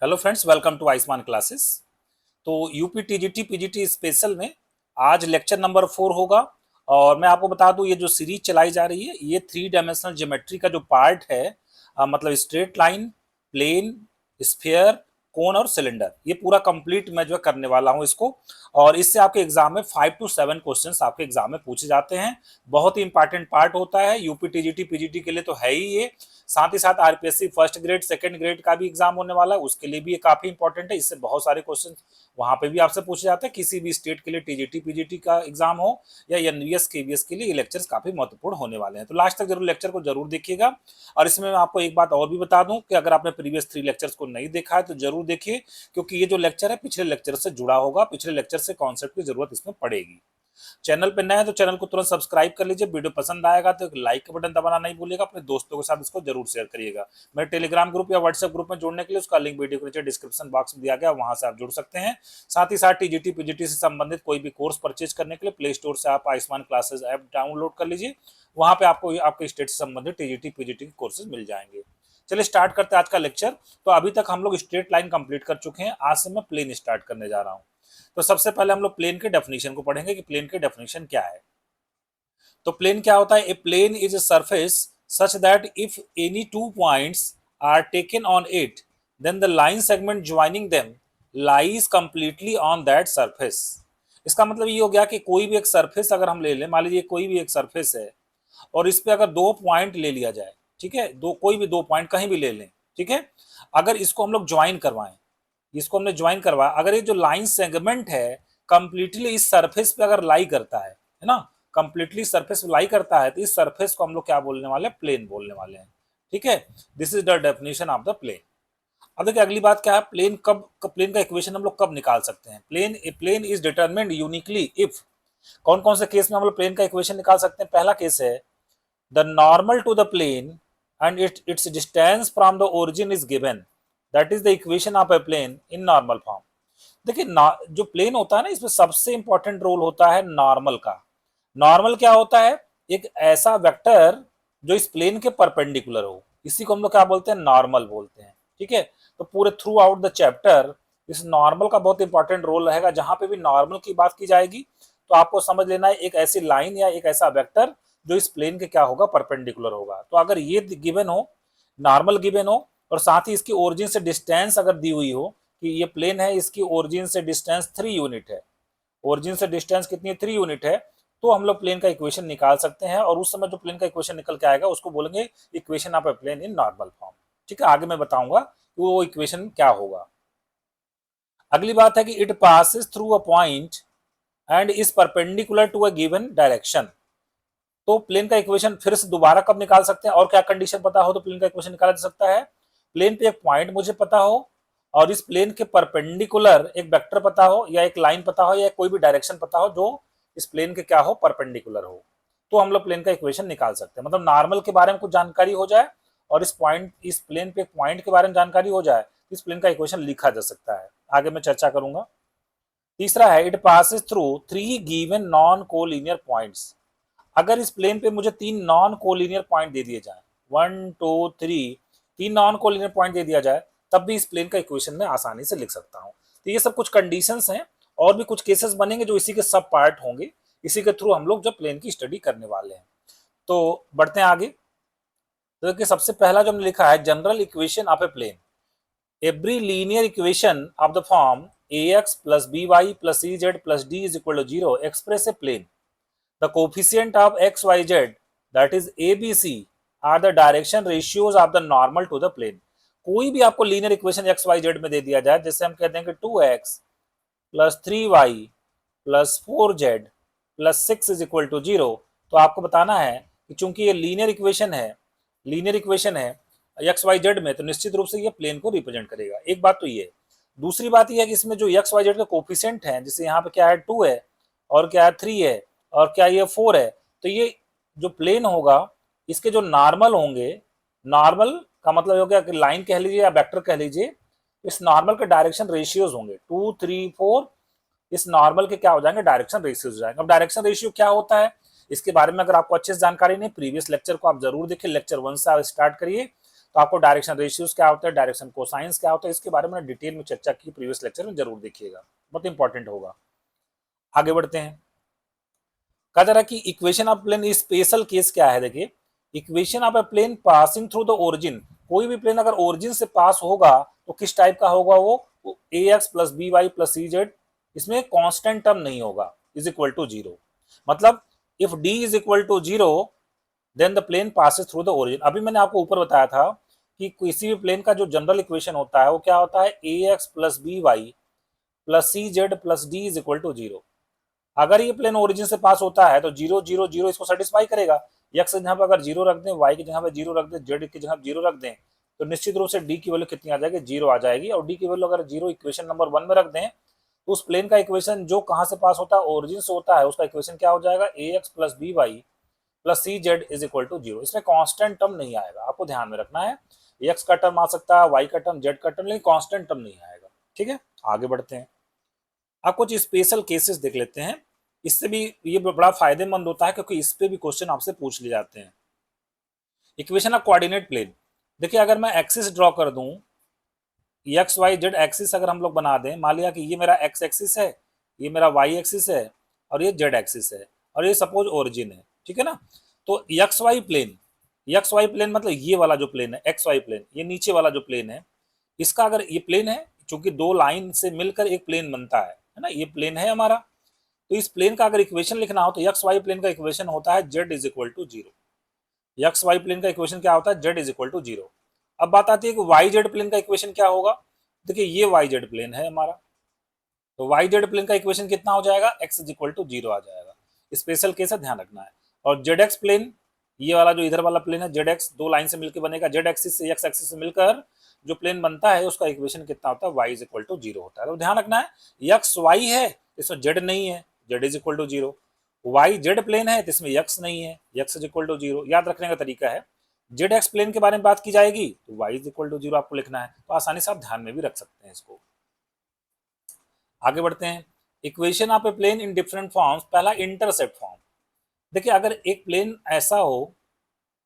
Hello friends, welcome to Ayushman classes. तो UP TGT PGT special में आज लेक्चर नंबर 4 होगा। और मैं आपको बता दूं, ये जो सीरीज चलाई जा रही है ये 3 डायमेंशनल ज्योमेट्री का जो पार्ट है, मतलब स्ट्रेट लाइन, प्लेन, स्फीयर, कोन और सिलेंडर, ये पूरा कंप्लीट मैं जो है करने वाला हूं इसको। और इससे आपके एग्जाम में 5 to 7 क्वेश्चंस आपके एग्जाम में पूछे जाते हैं। बहुत ही इंपॉर्टेंट पार्ट होता है यूपी टीजीटी पीजीटी के लिए, तो है ही ये। साथ ही साथ RPSC first grade second grade का भी एग्जाम होने वाला है, उसके लिए भी ये काफी इंपॉर्टेंट है। इससे बहुत सारे क्वेश्चन वहां पे भी आपसे पूछे जाते हैं। किसी भी स्टेट के लिए टीजीटी पीजीटी का एग्जाम हो या एनवीएस केवीएस के लिए, ये लेक्चर्स काफी महत्वपूर्ण होने वाले हैं। तो लास्ट तक जरूर लेक्चर को जरूर देखिएगा। और इसमें मैं आपको एक बात और भी बता दूं कि अगर आपने प्रीवियस 3 लेक्चर्स को नहीं देखा है तो जरूर देखिए, क्योंकि ये जो लेक्चर है पिछले लेक्चर से जुड़ा होगा, पिछले लेक्चर से कॉन्सेप्ट की जरूरत इसमें पड़ेगी। चैनल पे नए हैं तो चैनल को तुरंत सब्सक्राइब कर लीजिए। वीडियो पसंद आएगा तो एक लाइक का बटन दबाना नहीं भूलिएगा। अपने दोस्तों के साथ इसको जरूर शेयर करिएगा। मेरे टेलीग्राम ग्रुप या व्हाट्सएप ग्रुप में जुड़ने के लिए उसका लिंक वीडियो के नीचे डिस्क्रिप्शन बॉक्स में दिया गया, वहां से आप जुड़ सकते हैं। साथ ही साथ टीजीटी पीजीटी से संबंधित कोई भी कोर्स परचेज करने के लिए प्ले स्टोर से आप आयुष्मान क्लासेस ऐप डाउनलोड कर लीजिए। वहां पे आपको आपके स्टेट से संबंधित टीजीटी पीजीटी के कोर्सेज मिल जाएंगे। चलिए स्टार्ट करते हैं आज का लेक्चर। तो अभी तक हम लोग स्ट्रेट लाइन कंप्लीट कर चुके हैं, आज से मैं प्लेन स्टार्ट करने जा रहा हूं। तो सबसे पहले हम लोग प्लेन के डेफिनेशन को पढ़ेंगे कि प्लेन के डेफिनेशन क्या है। तो प्लेन क्या होता है? A plane is a surface such that if any two points are taken on it, then the line segment joining them lies completely on that surface. इसका मतलब ये हो गया कि कोई भी एक सरफेस अगर हम ले लें, मान लीजिए कोई भी एक सरफेस है और इस पे अगर 2 पॉइंट ले लिया जाए, ठीक है, दो कोई भी 2 पॉइंट कहीं भी ले लें, ठीक है, अगर इसको हम लोग ज्वाइन करवाएं, इसको हमने ज्वाइन करवाया, अगर ये जो लाइन सेगमेंट है कंप्लीटली इस सरफेस पे अगर लाई करता है ना, कंप्लीटली सरफेस पे लाई करता है, तो इस सरफेस को हम लोग क्या बोलने वाले हैं? प्लेन बोलने वाले हैं। ठीक है, this is the definition of the plane. अब देखिए अगली बात क्या है, प्लेन का इक्वेशन हम लोग कब निकाल सकते हैं? Plane is determined uniquely if, कौन कौन से केस में हम लोग प्लेन का इक्वेशन निकाल सकते हैं? पहला केस है the normal to the plane and its distance from the origin is given, that is the equation of a plane in normal form. देखिए जो प्लेन होता है ना, इसमें सबसे इंपॉर्टेंट रोल होता है नॉर्मल का। नॉर्मल क्या होता है? एक ऐसा वेक्टर जो इस प्लेन के परपेंडिकुलर हो, इसी को हम लोग क्या बोलते हैं? नॉर्मल बोलते हैं। ठीक है, तो पूरे थ्रू आउट द चैप्टर इस नॉर्मल का बहुत इंपॉर्टेंट रोल रहेगा। जहां पे भी नॉर्मल की बात की जाएगी तो आपको समझ लेना है एक ऐसी लाइन या एक ऐसा वेक्टर जो इस प्लेन के क्या होगा? परपेंडिकुलर होगा। तो अगर ये गिवन हो, नॉर्मल गिवन हो, और साथ ही इसकी ओरिजिन से डिस्टेंस अगर दी हुई हो कि ये प्लेन है, इसकी ओरिजिन से डिस्टेंस 3 यूनिट है, ओरिजिन से डिस्टेंस कितनी है? 3 यूनिट है, तो हम लोग प्लेन का इक्वेशन निकाल सकते हैं। और उस समय जो प्लेन का इक्वेशन निकल के आएगा उसको बोलेंगे equation of a plane in normal form. ठीक है, आगे मैं बताऊंगा कि वो इक्वेशन क्या होगा। अगली बात है कि it passes through a point and is perpendicular to a given direction. तो प्लेन का इक्वेशन फिर से दोबारा कब निकाल सकते हैं? और क्या कंडीशन पता हो तो प्लेन का इक्वेशन निकाला जा सकता है? प्लेन पे एक पॉइंट मुझे पता हो और इस प्लेन के परपेंडिकुलर एक वेक्टर पता हो या एक लाइन पता हो या कोई भी डायरेक्शन पता हो जो इस प्लेन के क्या हो? परपेंडिकुलर हो, तो हम लोग प्लेन का इक्वेशन निकाल सकते हैं। मतलब नॉर्मल के बारे में कुछ जानकारी हो जाए और इस प्लेन पे एक पॉइंट के बारे में जानकारी हो जाए, इस प्लेन का इक्वेशन लिखा जा सकता है। आगे मैं चर्चा करूंगा। तीसरा है it passes through 3 given non collinear points. अगर इस प्लेन पे मुझे 3 नॉन कोलिनियर पॉइंट दे दिए जाए, 1 2 3, 3 नॉन कोलिनियर पॉइंट दे दिया जाए, तब भी इस प्लेन का इक्वेशन में आसानी से लिख सकता हूं। तो ये सब कुछ कंडीशंस हैं, और भी कुछ केसेस बनेंगे जो इसी के सब पार्ट होंगे। इसी के थ्रू हम लोग जब प्लेन की स्टडी करने वाले हैं। तो बढ़ते हैं आगे। तो देखिए सबसे पहला जो हमने लिखा है general equation of a plane, every linear equation of the form ax plus by plus ez plus d is equal to 0 express a plane. The coefficient of x, y, z, that is a, b, c, are the direction ratios of the normal to the plane. कोई भी आपको linear equation x, y, z में दे दिया जाए, जैसे हम कहते हैं कि 2x plus 3y plus 4z plus 6 is equal to 0, तो आपको बताना है कि चूंकि ये लीनियर इक्वेशन है एक्स वाई जेड में, तो निश्चित रूप से ये प्लेन को रिप्रेजेंट करेगा। एक बात तो ये। दूसरी बात यह है कि इसमें जो एक्स वाई जेड का कोफिशिएंट है, जैसे यहाँ पे क्या है 2 है और क्या है 3 है और क्या ये 4 है, तो ये जो प्लेन होगा इसके जो नॉर्मल होंगे, नॉर्मल का मतलब हो गया कि लाइन कह लीजिए या वेक्टर कह लीजिए, इस नॉर्मल के डायरेक्शन रेशियोज होंगे 2 3 4, इस नॉर्मल के क्या हो जाएंगे? डायरेक्शन रेशियोज हो जाएंगे। अब डायरेक्शन रेशियो क्या होता है इसके बारे में अगर आपको अच्छे से जानकारी नहीं, प्रीवियस लेक्चर को आप जरूर देखिए, लेक्चर 1 से आप स्टार्ट करिए, तो आपको डायरेक्शन रेशियोज क्या होता है, डायरेक्शन कोसाइंस क्या होता है, इसके बारे में डिटेल में चर्चा की प्रीवियस लेक्चर में, जरूर देखिएगा, बहुत इंपॉर्टेंट होगा। आगे बढ़ते हैं। कहा जा रहा है कि equation of plane special case क्या है, देखिए equation of a plane passing through the origin, कोई भी प्लेन अगर ओरिजिन से पास होगा तो किस टाइप का होगा वो a x plus b y plus c z, इसमें कांस्टेंट टर्म नहीं होगा, इज इक्वल टू जीरो। मतलब if d is equal to zero then the plane passes through the origin. अभी मैंने आपको ऊपर बताया था कि किसी भी प्लेन का जो जनरल इक्वेशन होता है वो क्या होता है, a x plus b y plus c z plus D is equal to zero. अगर ये प्लेन ओरिजिन से पास होता है तो जीरो जीरो जीरो इसको सेटिस्फाई करेगा, एक्स की जगह पर अगर जीरो रख दें, वाई की जगह पर जीरो रख दें, जेड की जगह पर जीरो रख दें, तो निश्चित रूप से डी की वैल्यू कितनी आ जाएगी, जीरो आ जाएगी। और डी की वैल्यू अगर जीरो इक्वेशन नंबर 1 में रख दें तो उस प्लेन का इक्वेशन जो कहां से पास होता है, ओरिजिन से होता है, उसका इक्वेशन क्या हो जाएगा, a x plus b y plus c z is equal to zero. इसमें कांस्टेंट टर्म नहीं आएगा, आपको ध्यान में रखना है। एक्स का टर्म आ सकता है, वाई का टर्म, जेड का टर्म, लेकिन कांस्टेंट टर्म नहीं आएगा। ठीक है, आगे बढ़ते हैं। आप कुछ स्पेशल केसेस देख लेते हैं, इससे भी ये बड़ा फायदेमंद होता है क्योंकि इस पे भी क्वेश्चन आपसे पूछ लिए जाते हैं। इक्वेशन ऑफ कोऑर्डिनेट प्लेन, देखिए अगर मैं एक्सिस ड्रॉ कर दूं, एक्स वाई जेड एक्सिस अगर हम लोग बना दें, मान लिया कि ये मेरा एक्स एक्सिस है, ये मेरा वाई एक्सिस है और ये जेड एक्सिस है और ये सपोज ओरिजिन है, ठीक है ना। तो x y plane, x y plane मतलब ये वाला जो प्लेन है एक्स वाई प्लेन, ये नीचे वाला जो प्लेन है, इसका अगर ये प्लेन है, चूंकि दो लाइन से मिलकर एक प्लेन बनता है ना, ये प्लेन है हमारा। तो इस प्लेन का अगर इक्वेशन लिखना हो तो एक्स वाई प्लेन का इक्वेशन होता है z is equal to zero. X y plane का इक्वेशन क्या होता है, z is equal to zero. अब बात आती है कि वाई जेड प्लेन का इक्वेशन क्या होगा। देखिए ये वाई जेड प्लेन है हमारा, तो वाई जेड प्लेन का इक्वेशन कितना हो जाएगा, x is equal to zero आ जाएगा। स्पेशल केस है, ध्यान रखना है। और जेड एक्स प्लेन, ये वाला जो इधर वाला प्लेन है जेड एक्स, दो लाइन से मिलकर बनेगा, जेड एक्सिस से एक्स एक्सिस से मिलकर जो प्लेन बनता है उसका इक्वेशन कितना होता है, y is equal to zero होता है। तो ध्यान रखना है एक्स वाई है, इसमें जेड नहीं है, z is equal to zero. Y z plane है तो इसमें एक्स नहीं है, x is equal to zero. याद रखने का तरीका है, जेड एक्स प्लेन के बारे में बात की जाएगी तो y is equal to zero आपको लिखना है, तो आसानी से आप ध्यान में भी रख सकते हैं इसको। आगे बढ़ते हैं। Equation of a plane in different forms, पहला इंटरसेप्ट फॉर्म। देखिए अगर एक प्लेन ऐसा हो,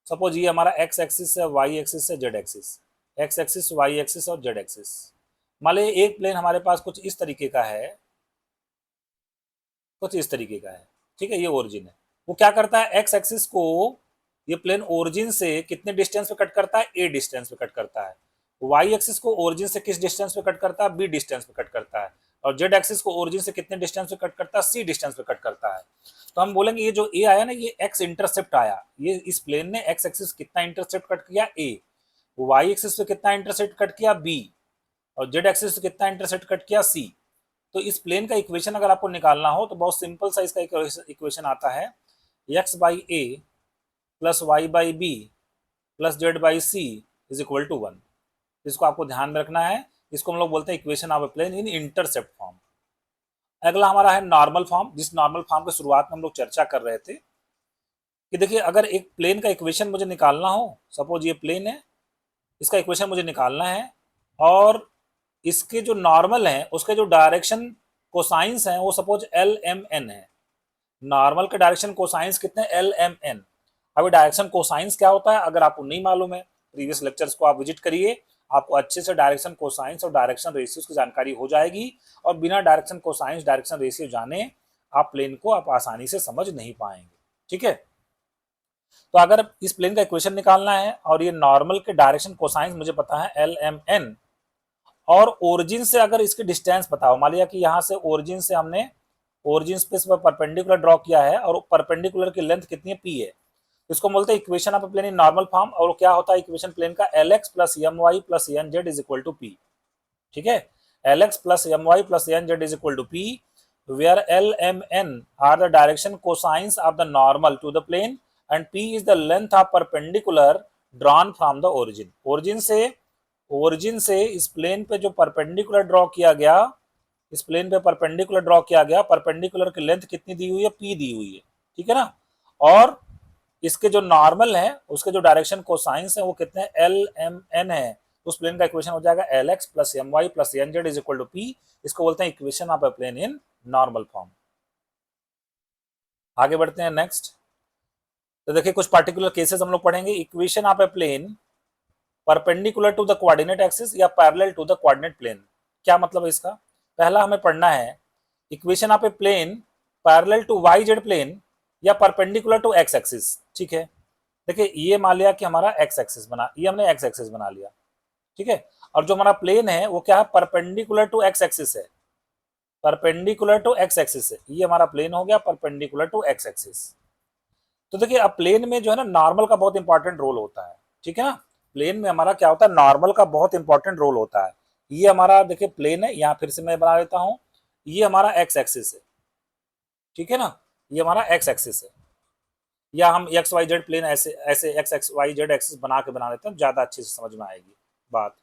सपोज ये हमारा एक्स एक्सिस है, वाई एक्सिस है, z axis, x axis y axis और जेड एक्सिस। मान लीजिए एक प्लेन हमारे पास कुछ इस तरीके का है, कुछ इस तरीके का है, ठीक है, ये ओरिजिन है। वो क्या करता है, एक्स एक्सिस को ये प्लेन ओरिजिन से कितने डिस्टेंस पे कट करता है, ए डिस्टेंस पे कट करता है। वाई एक्सिस को ओरिजिन से किस डिस्टेंस पे कट करता है, बी डिस्टेंस पे कट करता है। और जेड एक्सिस को ओरिजिन से कितने डिस्टेंस पे कट करता है, सी डिस्टेंस पे कट करता है। तो हम बोलेंगे ये जो ए आया ना, ये एक्स इंटरसेप्ट आया, ये इस प्लेन ने एक्स एक्सिस कितना इंटरसेप्ट कट किया, ए, वाई एक्सिस पे कितना इंटरसेप्ट कट किया, बी, और जेड एक्सिस पे कितना इंटरसेप्ट कट किया, सी। तो इस प्लेन का इक्वेशन अगर आपको निकालना हो तो बहुत सिंपल सा इसका इक्वेशन आता है, x by a plus y by b plus Z by c is equal to 1। इसको आपको ध्यान में रखना है, इसको हम लोग बोलते हैं equation of a plane in intercept form. अगला हमारा है नॉर्मल फॉर्म, जिस नॉर्मल फॉर्म की शुरुआत में हम लोग चर्चा कर रहे थे कि देखिए अगर एक प्लेन का इक्वेशन मुझे निकालना हो, सपोज ये प्लेन है, इसका इक्वेशन मुझे निकालना है और इसके जो नॉर्मल है उसके जो डायरेक्शन कोसाइंस है वो सपोज एल एम एन है। नॉर्मल के डायरेक्शन कोसाइंस कितने, एल एम एन। अभी डायरेक्शन कोसाइंस क्या होता है अगर आपको नहीं मालूम है, प्रीवियस लेक्चर्स को आप विजिट करिए, आपको अच्छे से डायरेक्शन कोसाइंस और डायरेक्शन रेशियोज की जानकारी हो जाएगी। और बिना डायरेक्शन कोसाइंस डायरेक्शन रेशियो जाने आप प्लेन को आप आसानी से समझ नहीं पाएंगे, ठीक है। तो अगर इस प्लेन का इक्वेशन निकालना है और ये नॉर्मल के डायरेक्शन कोसाइंस मुझे पता है एल एम एन, और ओरिजिन से अगर इसकी डिस्टेंस बताओ, मान लिया कि यहाँ से ओरिजिन से हमने ओरिजिन स्पेस पर परपेंडिकुलर ड्रॉ किया है और परपेंडिकुलर की लेंथ कितनी है, पी है। इसको बोलते हैं equation of plane in normal form. और क्या होता है इक्वेशन प्लेन का, l x plus m y plus n z is equal to p, ठीक है। L x plus m y plus n z is equal to p, where l m n are the direction cosines of the normal to the plane and p is the length of perpendicular drawn from the origin. Origin से इस plane पे जो perpendicular draw किया गया, इस plane पे perpendicular draw किया गया, परपेंडिकुलर की लेंथ कितनी दी हुई है, पी दी हुई है, ठीक है ना। और इसके जो नॉर्मल है उसके जो डायरेक्शन कोसाइंस है वो कितने, एल एम एन है। उस प्लेन का इक्वेशन हो जाएगा l x plus m y plus n z is equal to p. इसको बोलते हैं equation of a plane in normal form. आगे बढ़ते हैं नेक्स्ट। तो देखिए कुछ पार्टिकुलर केसेस हम लोग पढ़ेंगे। Equation of a plane perpendicular to the coordinate axis या parallel to the coordinate plane. क्या मतलब है इसका? पहला हमें पढ़ना है equation of a plane parallel to y z plane या परपेंडिकुलर टू एक्स एक्सिस। ठीक है, देखिए ये मान लिया कि हमारा एक्स एक्सिस बना, ये हमने एक्स एक्सिस बना लिया, ठीक है। और जो हमारा प्लेन है वो क्या है? परपेंडिकुलर टू एक्स एक्सिस है, परपेंडिकुलर टू एक्स एक्सिस है, ये हमारा प्लेन हो गया परपेंडिकुलर टू एक्स एक्सिस। तो देखिए अब प्लेन में जो है ना नॉर्मल का बहुत इंपॉर्टेंट रोल होता है, ठीक है ना। प्लेन में हमारा क्या होता है? नॉर्मल का बहुत इंपॉर्टेंट रोल होता है। ये हमारा देखिए प्लेन है, यहाँ फिर से मैं बना लेता हूँ, ये हमारा एक्स एक्सिस है, ठीक है ना, ये हमारा एक्स एक्सिस है। या हम एक्स वाई जेड प्लेन ऐसे ऐसे x x y z axis बना लेते हैं, ज्यादा अच्छे से समझ में आएगी बात।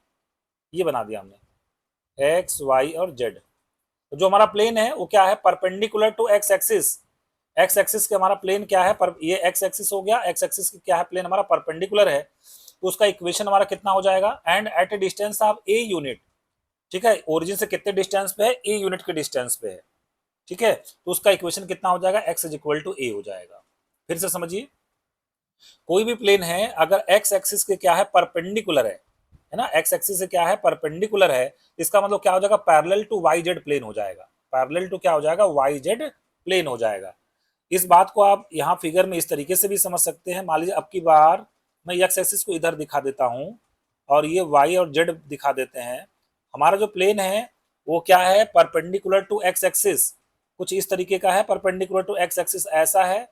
ये बना दिया हमने एक्स वाई और जेड। तो जो हमारा प्लेन है वो क्या है? Perpendicular to x axis. X axis के हमारा प्लेन क्या है? पर ये एक्स एक्सिस हो गया, एक्स एक्सिस की क्या है? प्लेन हमारा परपेंडिकुलर है, तो उसका इक्वेशन हमारा कितना हो जाएगा? And at a distance of a unit, ठीक है, ओरिजिन से कितने डिस्टेंस पे है? ए यूनिट के डिस्टेंस पे है, ठीक है। तो उसका इक्वेशन कितना हो जाएगा? एक्स इज इक्वल टू ए हो जाएगा। फिर से समझिए, कोई भी प्लेन है अगर एक्स एक्सिस के क्या है? परपेंडिकुलर है ना, एक्स एक्सिस से क्या है? परपेंडिकुलर है, इसका मतलब क्या हो जाएगा? Parallel to y z plane हो जाएगा, पैरेलल टू क्या हो जाएगा? वाई जेड प्लेन हो जाएगा। इस बात को आप यहाँ फिगर में इस तरीके से भी समझ सकते हैं। मान लीजिए अब की बार मैं एक्स एक्सिस को इधर दिखा देता हूँ और ये वाई और जेड दिखा देते हैं। हमारा जो प्लेन है वो क्या है? परपेंडिकुलर टू एक्स एक्सिस, कुछ इस तरीके का है, परपेंडिकुलर टू एक्स एक्सिस ऐसा है।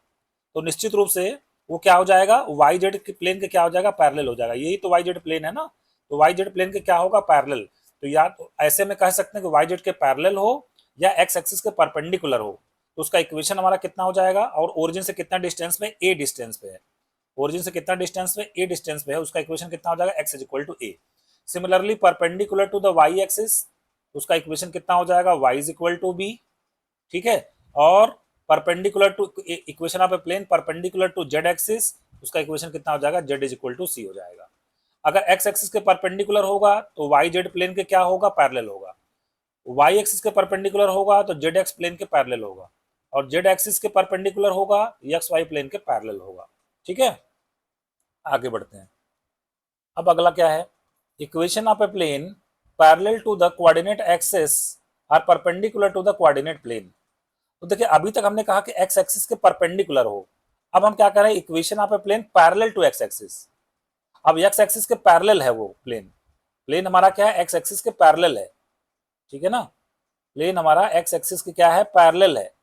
तो निश्चित रूप से वो क्या हो जाएगा? वाई जेड के प्लेन के क्या हो जाएगा? पैरेलल हो जाएगा। यही तो वाई जेड प्लेन है ना, तो वाई जेड प्लेन के क्या होगा? पैरेलल। तो या तो ऐसे में कह सकते हैं कि वाई जेड के पैरेलल हो या एक्स एक्सिस के परपेंडिकुलर हो। तो उसका इक्वेशन हमारा कितना हो जाएगा? और ओरिजिन से कितना डिस्टेंस पे? ए डिस्टेंस पे है, ओरिजिन से कितना डिस्टेंस पे? ए डिस्टेंस पे है, उसका इक्वेशन कितना हो जाएगा? X is equal to a. Similarly perpendicular to the y axis, उसका इक्वेशन कितना हो जाएगा? Y is equal to b, ठीक है। और perpendicular to equation of a plane perpendicular to z axis, उसका इक्वेशन कितना हो जाएगा? Z is equal to c हो जाएगा। अगर एक्स एक्सिस के परपेंडिकुलर होगा तो वाई जेड प्लेन के क्या होगा? पैरेलल होगा। वाई एक्सिस के परपेंडिकुलर होगा तो जेड एक्स प्लेन के पैरेलल होगा, और जेड एक्सिस के परपेंडिकुलर होगा एक्स वाई प्लेन के पैरेलल होगा, ठीक है। आगे बढ़ते हैं। अब अगला क्या है? Equation of a plane parallel to the coordinate axis or perpendicular to the coordinate plane. तो देखिए अभी तक हमने कहा कि एक्स एक्सिस के परपेंडिकुलर हो, अब हम क्या कर रहे हैं? Equation of a plane parallel to x axis. अब एक्स एक्सिस के पैरेलल है वो प्लेन, प्लेन हमारा क्या है? एक्स एक्सिस के पैरेलल है, ठीक है ना। प्लेन हमारा एक्स एक्सिस के क्या है? पैरेलल है।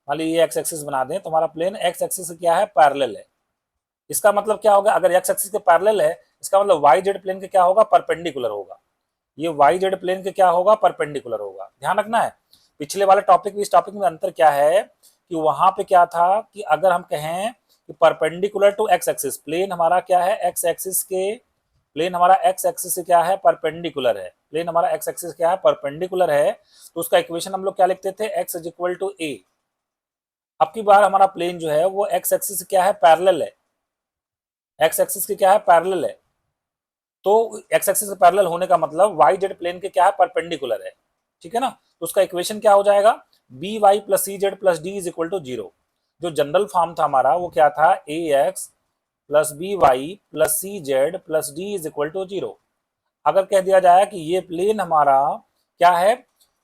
मान लीजिए ये एक्स एक्सिस बना दें तो हमारा प्लेन एक्स एक्सिस से क्या है? पैरेलल है। इसका मतलब क्या होगा? अगर एक्स एक्सिस के पैरेलल है, इसका मतलब वाई जेड प्लेन के क्या होगा? परपेंडिकुलर होगा। ये वाई जेड प्लेन के क्या होगा? परपेंडिकुलर होगा। ध्यान रखना है, पिछले वाले टॉपिक में इस टॉपिक में अंतर क्या है कि वहां पे क्या था कि अगर हम कहें कि perpendicular to x axis, plane हमारा क्या है? एक्स एक्सिस के, प्लेन हमारा एक्स एक्सिस से क्या है? परपेंडिकुलर है। प्लेन हमारा एक्स एक्सिस क्या है? परपेंडिकुलर है। तो उसका इक्वेशन हम लोग क्या लिखते थे? एक्स इज इक्वल टू ए। अब की बार हमारा प्लेन जो है वो एक्स एक्सिस से क्या है? पैरेलल है, एक्स एक्सिस के क्या है? पैरेलल है। तो एक्स एक्सिस से पैरेलल होने का मतलब वाई जेड प्लेन के क्या है? परपेंडिकुलर है, ठीक है ना। तो उसका इक्वेशन क्या हो जाएगा? B y plus c z plus D is equal to zero. जो जनरल फॉर्म था हमारा वो क्या था? A x plus b y plus c z plus D is equal to zero. अगर कह दिया जाए कि ये प्लेन हमारा क्या है?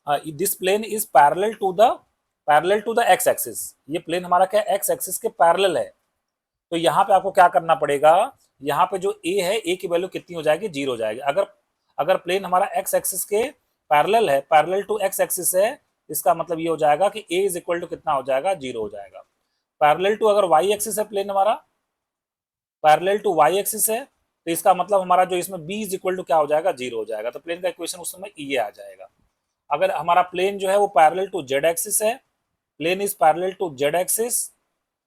This plane is parallel to the x axis, ये प्लेन हमारा क्या? एक्स एक्सिस के पैरेलल है। तो यहाँ पे आपको क्या करना पड़ेगा? यहाँ पे जो ए है, ए की वैल्यू कितनी हो जाएगी? जीरो हो जाएगी। अगर अगर प्लेन हमारा एक्स एक्सिस के पैरेलल है, पैरेलल टू एक्स एक्सिस है, इसका मतलब ये हो जाएगा कि ए इज इक्वल टू कितना हो जाएगा? जीरो हो जाएगा। पैरेलल टू अगर वाई एक्सिस है प्लेन हमारा, पैरेलल टू वाई एक्सिस है, तो इसका मतलब हमारा जो इसमें बी इज इक्वल टू क्या हो जाएगा? जीरो हो जाएगा। तो प्लेन का इक्वेशन उस समय ये आ जाएगा। अगर हमारा प्लेन जो है वो पैरेलल टू जेड एक्सिस है, plane is parallel to z axis,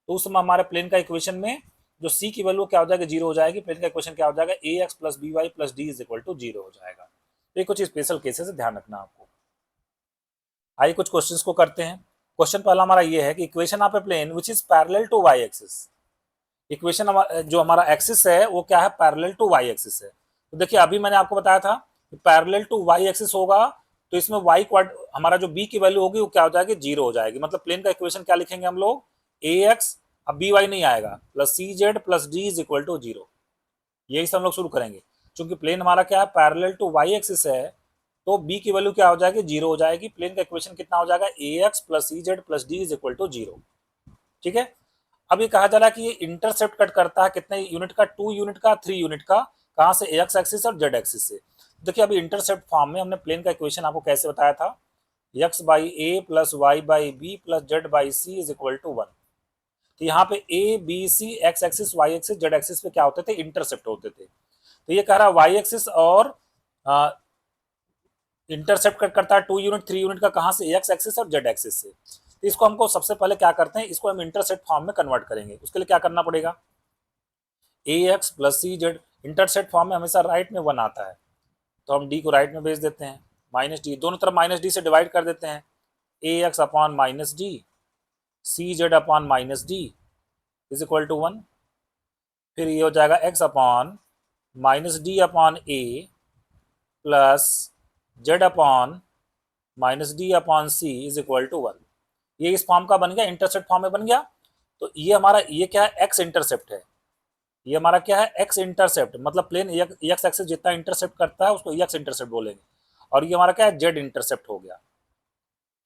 तो उस समय हमारे प्लेन का इक्वेशन में जो सी की वैल्यू क्या हो जाएगी? जीरो हो जाएगी। प्लेन का इक्वेशन क्या हो जाएगा? A x plus b y plus D is equal to zero हो जाएगा। तो ये कुछ स्पेशल केसेस है, ध्यान रखना आपको। आइए कुछ क्वेश्चंस को करते हैं। क्वेश्चन पहला हमारा ये है कि equation of a plane which is parallel to y axis. Equation जो हमारा एक्सिस है वो क्या है? पैरेलल टू वाई एक्सिस है। तो देखिए अभी मैंने आपको बताया था कि पैरेलल टू वाई एक्सिस होगा तो इसमें वाई क्वाड हमारा जो बी की वैल्यू होगी वो क्या हो जाएगी? जीरो हो जाएगी। मतलब प्लेन का इक्वेशन क्या लिखेंगे हम लोग? ए एक्स, अब बी वाई नहीं आएगा, plus c z plus D is equal to zero. यही से हम लोग शुरू करेंगे। चूंकि प्लेन हमारा क्या है, पैरेलल टू वाई एक्सिस है, तो बी की वैल्यू क्या हो जाएगी, 0 हो जाएगी। प्लेन का इक्वेशन कितना हो जाएगा, a x plus e z plus D is equal to 0। ठीक है। अब ये कहा जा रहा है कि ये इंटरसेप्ट कट करता है कितने यूनिट का, 2 यूनिट का, 3 यूनिट का। कहाँ से, एक्स एक्सिस और जेड एक्सिस से। देखिए अभी इंटरसेप्ट फॉर्म में हमने प्लेन का इक्वेशन आपको कैसे बताया था, x by a plus y by b plus Z by c is equal to 1। तो यहाँ पे a B c x axis y axis z axis पे क्या होते थे, इंटरसेप्ट होते थे। तो ये कह रहा है वाई एक्सिस और इंटरसेप्ट कट करता है 2 यूनिट 3 यूनिट का, कहाँ से, एक्स एक्सिस और जेड एक्सिस से। तो इसको हमको सबसे पहले क्या करते हैं, इसको हम इंटरसेप्ट फॉर्म में कन्वर्ट करेंगे। उसके लिए क्या करना पड़ेगा, ए x plus c Z, intercept form में हमेशा राइट में 1 आता है, तो हम डी को राइट में भेज देते हैं, माइनस डी दोनों तरफ माइनस डी से डिवाइड कर देते हैं, a x upon minus d c z upon minus d is equal to 1। फिर ये हो जाएगा x upon minus d upon a plus z upon minus d upon c is equal to 1। ये इस फॉर्म का बन गया, इंटरसेप्ट फॉर्म में बन गया। तो ये हमारा, ये क्या है, एक्स इंटरसेप्ट है। ये हमारा क्या है, एक्स इंटरसेप्ट, मतलब प्लेन एक्स एक्सिस जितना इंटरसेप्ट करता है उसको एक्स इंटरसेप्ट बोलेंगे। और ये हमारा क्या है, जेड इंटरसेप्ट हो गया।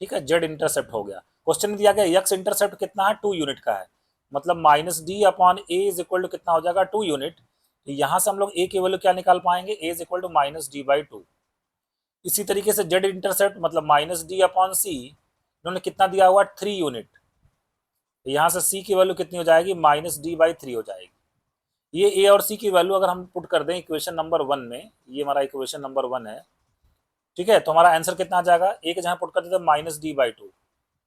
ठीक है, जेड इंटरसेप्ट हो गया। क्वेश्चन में दिया गया एक्स इंटरसेप्ट कितना है, 2 यूनिट का है, मतलब minus d upon a is equal to कितना हो जाएगा, 2 यूनिट। तो यहाँ से हम लोग ए की वैल्यू क्या निकाल पाएंगे, a is equal to minus D by 2। इसी तरीके से जेड इंटरसेप्ट मतलब माइनस डी अपॉन सी, इन्होंने कितना दिया हुआ, 3 यूनिट। तो यहाँ से सी की वैल्यू कितनी हो जाएगी, माइनस डी बाई 3 हो जाएगी। ये ए और सी की वैल्यू अगर हम पुट कर दें इक्वेशन नंबर 1 में, ये हमारा इक्वेशन नंबर 1 है। ठीक है, तो हमारा आंसर कितना आ जाएगा, ए के जहाँ पुट कर देते हैं माइनस डी बाई 2,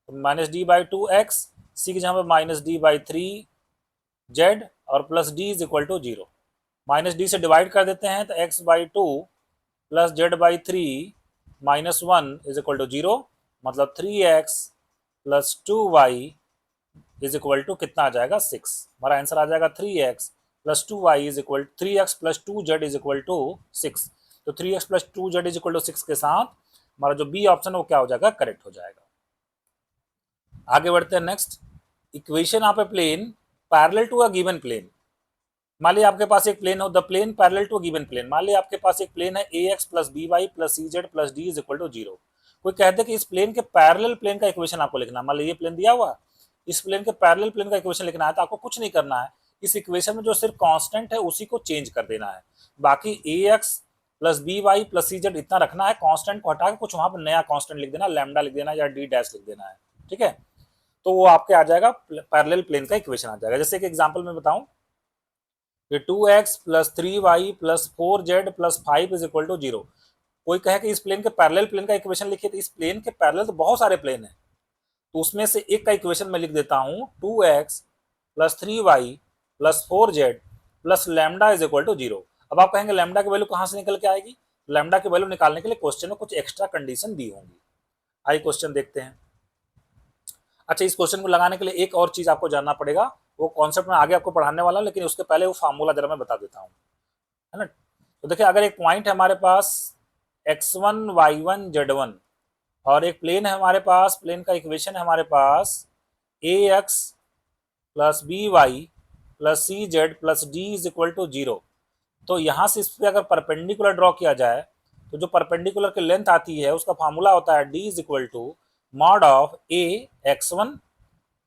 तो minus D by 2 X, C के जहाँ पे माइनस डी बाई 3 जेड और plus D is equal to 0। Minus D से डिवाइड कर देते हैं तो X by 2 plus Z by 3 minus 1 is equal to 0, मतलब 3x plus 2y is equal to कितना आ जाएगा, 6। हमारा आंसर आ जाएगा 3x plus 2y is equal 3x plus 2z is equal to 6। तो 3x plus 2z is equal to 6 के साथ हमारा जो बी ऑप्शन है वो क्या हो जाएगा, करेक्ट हो जाएगा। आगे बढ़ते हैं next equation of a plane parallel to a given plane. मान लीजिए आपके पास एक प्लेन हो, the plane parallel to given plane. मान लीजिए आपके पास एक प्लेन है a x plus b y plus c z plus D is equal to 0। कोई कहते हैं कि इस प्लेन के पैरेलल प्लेन का इक्वेशन आपको लिखना है। मान लीजिए ये प्लेन दिया हुआ, इस प्लेन के पैरेलल प्लेन का इक्वेशन लिखना है, तो आपको कुछ नहीं करना है, इस इक्वेशन में जो सिर्फ कांस्टेंट है उसी को चेंज कर देना है। बाकी a x plus b y plus c z इतना रखना है, कांस्टेंट को हटा के कुछ वहां पर नया कांस्टेंट लिख देना, लैम्डा लिख देना या डी डैश लिख देना है। ठीक है, तो वो आपके आ जाएगा पैरेलल प्लेन का इक्वेशन आ जाएगा। जैसे कि एग्जांपल में बताऊं, ये 2x plus 3y plus 4z plus 5 is equal to 0। कोई कहे कि इस प्लेन के पैरेलल प्लेन का इक्वेशन लिखिए, तो इस प्लेन के पैरेलल तो बहुत सारे प्लेन हैं, तो उसमें से एक का इक्वेशन मैं लिख देता हूँ, 2x plus 3y plus 4z plus lambda is equal to 0। अब आप कहेंगे लैम्डा की वैल्यू कहाँ से निकल के आएगी, लैम्डा की वैल्यू निकालने के लिए क्वेश्चन में कुछ एक्स्ट्रा कंडीशन दी होंगी। आइए क्वेश्चन देखते हैं। अच्छा, इस क्वेश्चन को लगाने के लिए एक और चीज आपको जानना पड़ेगा, वो कॉन्सेप्ट में आगे आपको पढ़ाने वाला हूं, लेकिन उसके पहले वो फार्मूला जरा मैं बता देता हूँ, है ना। तो देखिए अगर एक पॉइंट है हमारे पास x1 y1 z1 और एक प्लेन है हमारे पास, प्लेन का इक्वेशन है हमारे पास ax plus b y plus c z plus D is equal to 0। तो यहाँ से इस पर अगर परपेंडिकुलर ड्रॉ किया जाए तो जो परपेंडिकुलर की लेंथ आती है उसका फार्मूला होता है d is equal to mod of a x1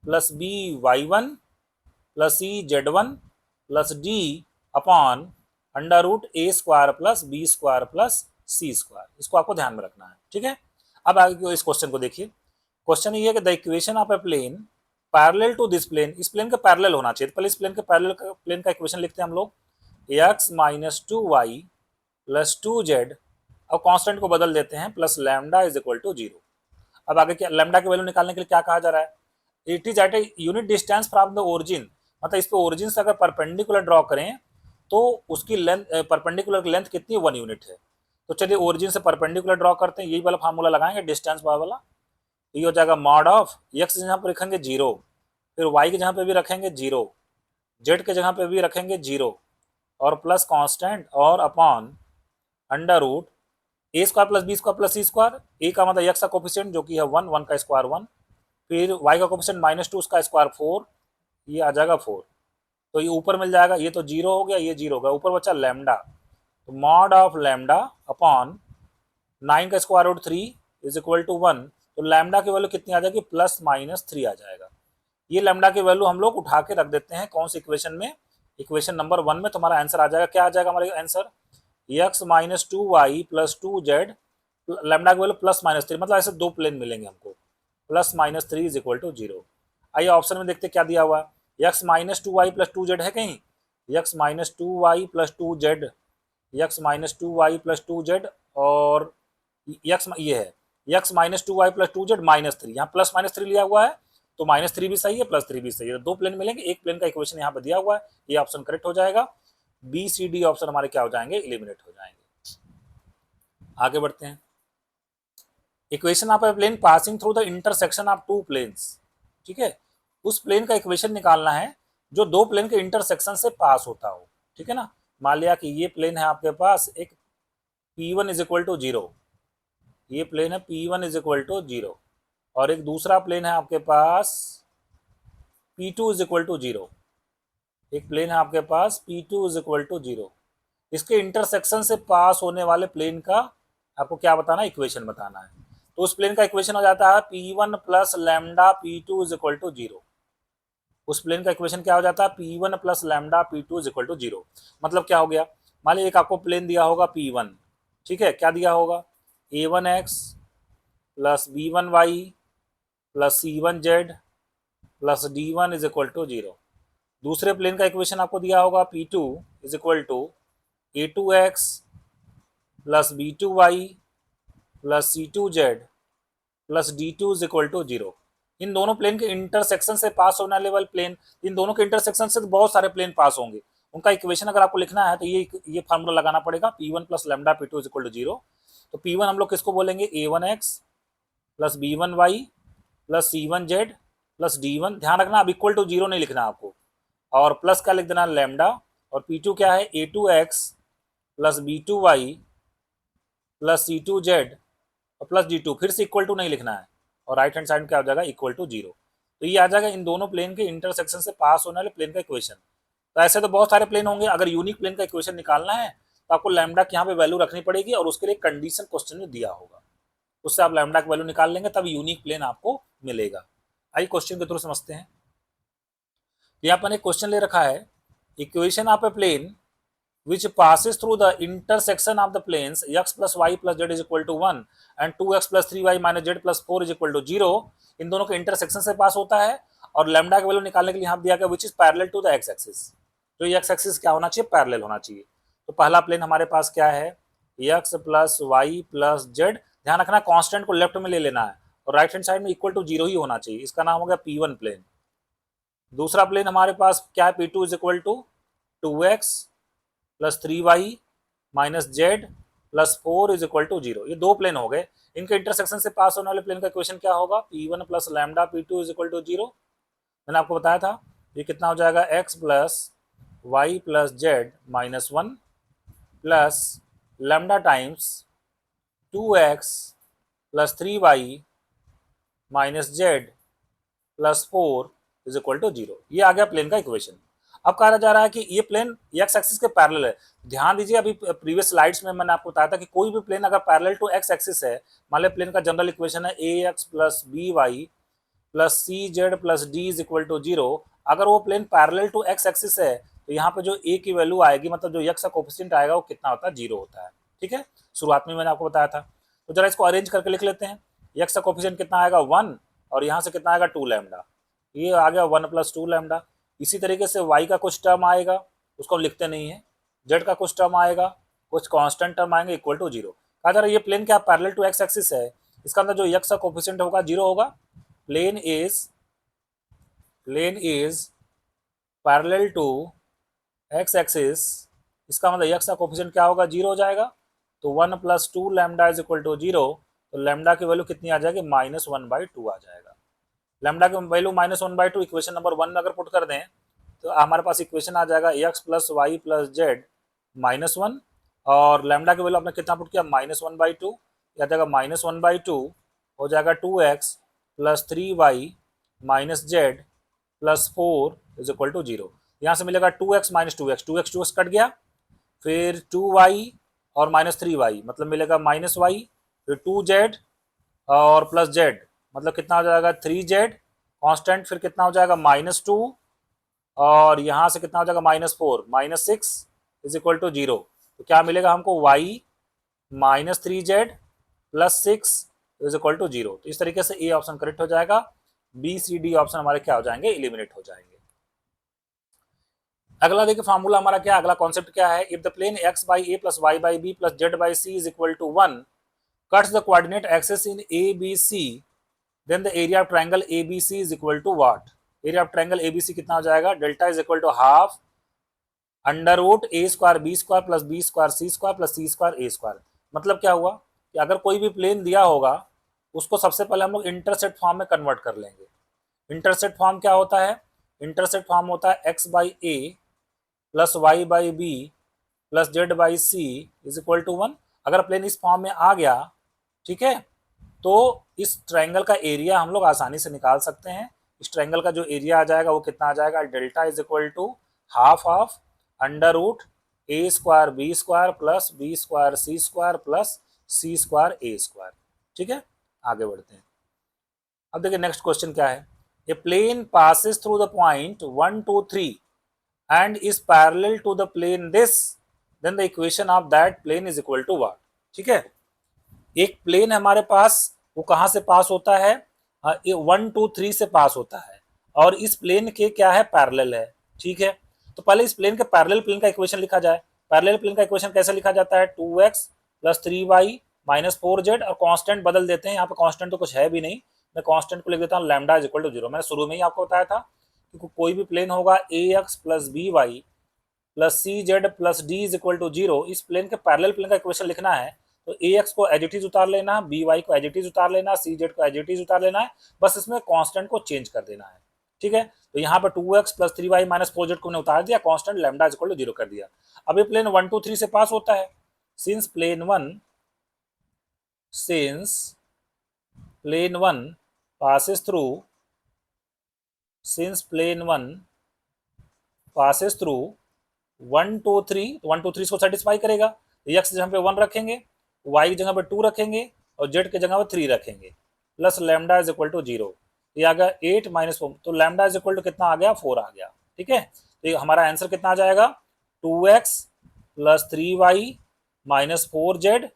plus b y1 plus c z1 plus d upon under root a square plus b square plus c square. इसको आपको ध्यान में रखना है। ठीक है, अब आगे इस क्वेश्चन को देखिए। क्वेश्चन ये है कि the equation of a plane parallel to this plane, इस प्लेन के पैरेलल होना चाहिए। पहले इस प्लेन के पैरेलल प्लेन का इक्वेशन लिखते हैं हम लोग, x minus 2y plus 2z, अब कांस्टेंट को बदल देते हैं, plus lambda is equal to 0। अब आगे क्या, लैम्डा की वैल्यू निकालने के लिए क्या कहा जा रहा है, it is at a unit distance from the origin, मतलब इस पे ओरिजिन से अगर परपेंडिकुलर ड्रॉ करें तो उसकी लेंथ, परपेंडिकुलर की लेंथ कितनी, 1 यूनिट है। तो चलिए ओरिजिन से परपेंडिकुलर ड्रॉ करते हैं, यही वाला फार्मूला लगाएंगे डिस्टेंस वाला। ये हो जाएगा मॉड ऑफ एक्स जहाँ पर रखेंगे 0, फिर वाई के जहाँ पे भी रखेंगे 0, जेड के जगह पे भी रखेंगे 0 और प्लस कांस्टेंट और upon under root a square plus b square plus c square. A का मतलब एक्स का कोफिशिएंट जो कि है 1, 1 का स्क्वायर 1, फिर वाई का कोफिशिएंट -2 उसका स्क्वायर 4, ये आ जाएगा 4, तो ये ऊपर मिल जाएगा, ये तो 0 हो गया, ये 0 हो गया, ऊपर बचा लैम्डा, तो मॉड ऑफ लैम्डा अपॉन 9 का square root 3 is equal to 1, तो लैम्डा की वैल्यू कितनी आ जाएगी, +-3 आ जाएगा। ये लैम्डा की वैल्यू हम लोग उठा के रख देते हैं कौन सी इक्वेशन में, इक्वेशन नंबर 1 में। तुम्हारा आंसर आ जाएगा, क्या आ जाएगा हमारा आंसर, x-2y + 2z, लैम्डा की वैल्यू +-3, मतलब ऐसे दो प्लेन मिलेंगे हमको, +-3 इज इक्वल टू 0। आइए ऑप्शन में देखते क्या दिया हुआ है, x-2y + 2z है कहीं, x-2y + 2z, x-2y + 2z, और x ये है x-2y + 2z -3, यहाँ +-3 लिया हुआ है, तो -3 भी सही है, +3 भी सही है, दो प्लेन मिलेंगे, एक प्लेन का इक्वेशन यहाँ पर दिया हुआ है, ये ऑप्शन करेक्ट हो जाएगा। बी सी डी ऑप्शन हमारे क्या हो जाएंगे, एलिमिनेट हो जाएंगे। आगे बढ़ते हैं। Equation of a plane passing through the intersection of two planes, ठीक है, उस प्लेन का इक्वेशन निकालना है जो दो प्लेन के इंटरसेक्शन से पास होता हो, ठीक है ना। मान लिया कि ये प्लेन है आपके पास, एक P1 इज इक्वल टू 0, ये प्लेन है P1 इज इक्वल टू 0, और एक दूसरा प्लेन है आपके पास P2 इज इक्वल टू 0, एक प्लेन है आपके पास P2 इज इक्वल टू 0। इसके इंटरसेक्शन से पास होने वाले प्लेन का आपको क्या बताना है, इक्वेशन बताना है। तो उस प्लेन का इक्वेशन हो जाता है P1 + lambda P2 is equal to 0। उस प्लेन का इक्वेशन क्या हो जाता है, P1 + lambda P2 is equal to 0। मतलब क्या हो गया, मान लीजिए एक आपको प्लेन दिया होगा P1, ठीक है, क्या दिया होगा, A1x + B1y + C1z + D1 is equal to 0। दूसरे प्लेन का इक्वेशन आपको दिया होगा P2 is equal to A2x + B2y + C2z + D2 is equal to 0। इन दोनों प्लेन के इंटरसेक्शन से पास होने वाले प्लेन, इन दोनों के इंटरसेक्शन से बहुत सारे प्लेन पास होंगे, उनका इक्वेशन अगर आपको लिखना है तो ये फार्मूला लगाना पड़ेगा, P1 + lambda P2 is equal to 0। तो P1 हम लोग किसको बोलेंगे, A1x + B1y + C1z + D1, ध्यान रखना अब इक्वल टू 0 नहीं लिखना आपको, और प्लस का लिख देना लैम्डा, और P2 क्या है, A2x + B2y + C2z और +D2, फिर से इक्वल टू नहीं लिखना है, और राइट हैंड साइड क्या हो जाएगा, इक्वल टू 0। तो ये आ जाएगा इन दोनों प्लेन के इंटरसेक्शन से पास होने वाले प्लेन का इक्वेशन। तो ऐसे तो बहुत सारे प्लेन होंगे, अगर यूनिक प्लेन का इक्वेशन निकालना है तो आपको लैम्डा की यहाँ पे वैल्यू रखनी पड़ेगी, और उसके लिए कंडीशन क्वेश्चन में दिया होगा, उससे आप लैम्डा की वैल्यू निकाल लेंगे, तब यूनिक प्लेन आपको मिलेगा। आइए क्वेश्चन के थ्रू समझते हैं। यहाँ पर एक क्वेश्चन ले रखा है, equation of a plane which passes through the intersection of the planes x + y + z is equal to 1 and 2x + 3y - z + 4 is equal to 0, इन दोनों के इंटरसेक्शन से पास होता है, और लैम्डा की वैल्यू निकालने के लिए यहाँ दिया गया which is parallel to the x axis. तो ये एक्स एक्सिस क्या होना चाहिए, पैरेलल होना चाहिए। तो पहला प्लेन हमारे पास क्या है, x + y + z, ध्यान रखना कांस्टेंट को लेफ्ट में ले लेना है, और राइट हैंड साइड में इक्वल टू 0 ही होना चाहिए, इसका नाम हो गया P1 प्लेन। दूसरा प्लेन हमारे पास क्या है, P2 is equal to 2x + 3y - z + 4 is equal to 0। ये दो प्लेन हो गए, इनके इंटरसेक्शन से पास होने वाले प्लेन का इक्वेशन क्या होगा, P1 + lambda P2 is equal to 0। मैंने आपको बताया था ये कितना हो जाएगा, x + y + z - 1 plus lambda times 2x + 3y - z + 4 is equal to 0। ये आ गया प्लेन का इक्वेशन। अब कहा जा रहा है कि ये प्लेन एक्स एक्सिस के पैरेलल है। ध्यान दीजिए, अभी प्रीवियस स्लाइड्स में मैंने आपको बताया था कि कोई भी प्लेन अगर पैरेलल टू एक्स एक्सिस है, मान लो प्लेन का जनरल इक्वेशन है ax + by + cz + d is equal to 0, अगर वो plane parallel to x axis है तो यहाँ पे जो a की वैल्यू आएगी, मतलब जो x का कोफिशिएंट आएगा वो कितना होता है, 0 होता है। ठीक है, शुरुआत में मैंने आपको बताया था। तो जरा इसको अरेंज करके लिख लेते हैं। x का कोफिशिएंट कितना आएगा, 1, और यहाँ से कितना आएगा, 2 लैम्डा, ये आ गया 1 + 2 लैम्डा। इसी तरीके से y का कुछ टर्म आएगा, उसको हम लिखते नहीं है, z का कुछ टर्म आएगा, कुछ कांस्टेंट टर्म आएंगे इक्वल टू 0। कहा जा रहा है ये प्लेन क्या पैरेलल टू एक्स एक्सिस है, इसका अंदर जो x का कोफिशिएंट होगा 0 होगा। Plane is parallel to x axis, इसका मतलब x का कोफिशिएंट क्या होगा, 0 हो जाएगा। तो 1 + 2 लैम्डा इज इक्वल टू 0, तो लैम्डा की वैल्यू कितनी आ जाएगी, -1/2 आ जाएगा। लैम्डा की वैल्यू -1/2 इक्वेशन नंबर 1 में अगर पुट कर दें तो हमारे पास इक्वेशन आ जाएगा x + y + z -1, और लैम्डा की वैल्यू आपने कितना पुट किया, -1/2, या जाएगा -1/2 हो जाएगा 2x + 3y - z + 4 is equal to 0। यहाँ से मिलेगा 2x minus 2x, 2x cut गया, फिर 2y और माइनस 3y मतलब मिलेगा माइनस y, फिर 2z और प्लस z मतलब कितना हो जाएगा 3z कांस्टेंट, फिर कितना हो जाएगा -2 और यहाँ से कितना हो जाएगा -4 -6 इज इक्वल टू 0। तो क्या मिलेगा हमको y -3z plus 6 is equal to 0। तो इस तरीके से ए ऑप्शन करेक्ट हो जाएगा, बी सी डी ऑप्शन हमारे क्या हो जाएंगे, एलिमिनेट हो जाएंगे। अगला देखिए फार्मूला हमारा क्या, अगला कॉन्सेप्ट क्या है, if the plane x by a plus y by b plus Z by c is equal to 1 cuts the coordinate axis in ABC, then the area of triangle ABC is equal to what? Area of triangle ABC कितना हो जाएगा, delta is equal to half under root a square b square plus b square c square plus c square a square. मतलब क्या हुआ कि अगर कोई भी प्लेन दिया होगा उसको सबसे पहले हम लोग इंटरसेप्ट फॉर्म में कन्वर्ट कर लेंगे। इंटरसेप्ट फॉर्म क्या होता है, इंटरसेप्ट फॉर्म होता है x by a plus y by b plus Z by c is equal to 1। अगर प्लेन इस फॉर्म में आ गया, ठीक है, तो इस ट्रायंगल का एरिया हम लोग आसानी से निकाल सकते हैं। इस ट्रायंगल का जो एरिया आ जाएगा वो कितना आ जाएगा, delta is equal to half of under root a square b square plus b square c square plus c square a square. ठीक है, आगे बढ़ते हैं। अब देखिए नेक्स्ट क्वेश्चन क्या है, a plane passes through the point 1 2 3 and is parallel to the plane this, then the equation of that plane is equal to what। ठीक है, एक प्लेन हमारे पास, वो कहाँ से पास होता है, 1 2 3 से पास होता है और इस प्लेन के क्या है, पैरेलल है। ठीक है, तो पहले इस प्लेन के पैरेलल प्लेन का इक्वेशन लिखा जाए। पैरेलल प्लेन का इक्वेशन कैसे लिखा जाता है, 2x plus 3y minus 4z और कांस्टेंट बदल देते हैं। यहाँ पे कांस्टेंट तो कुछ है भी नहीं, मैं कांस्टेंट को लिख देता हूँ लैम्डा इज इक्वल टू 0। मैंने शुरू में ही आपको बताया था कि कोई भी प्लेन होगा ax plus by plus cz plus d is equal to 0, इस प्लेन के पैरेलल प्लेन का इक्वेशन लिखना है तो ax को एज इट इज उतार लेना, by को एज इट इज उतार लेना, cz को एज इट इज उतार लेना है, बस इसमें कांस्टेंट को चेंज कर देना है। ठीक है, तो यहाँ पर 2x plus 3y minus 4z को उतार दिया, constant lambda is equal to 0 कर दिया। अब ये प्लेन 1 2 3 से पास होता है, since plane 1 passes through, since plane 1 passes through 1 2 3, 1 2 3 इसको सेटिस्फाई करेगा। x की जगह पे 1 रखेंगे, y की जगह पे 2 रखेंगे और z की जगह पे 3 रखेंगे, plus lambda is equal to 0। ये आ गया 8 माइनस 4, तो लैम्डा इज इक्वल टू कितना आ गया, 4 आ गया। ठीक है, तो ये हमारा आंसर कितना आ जाएगा, 2x plus 3y minus 4z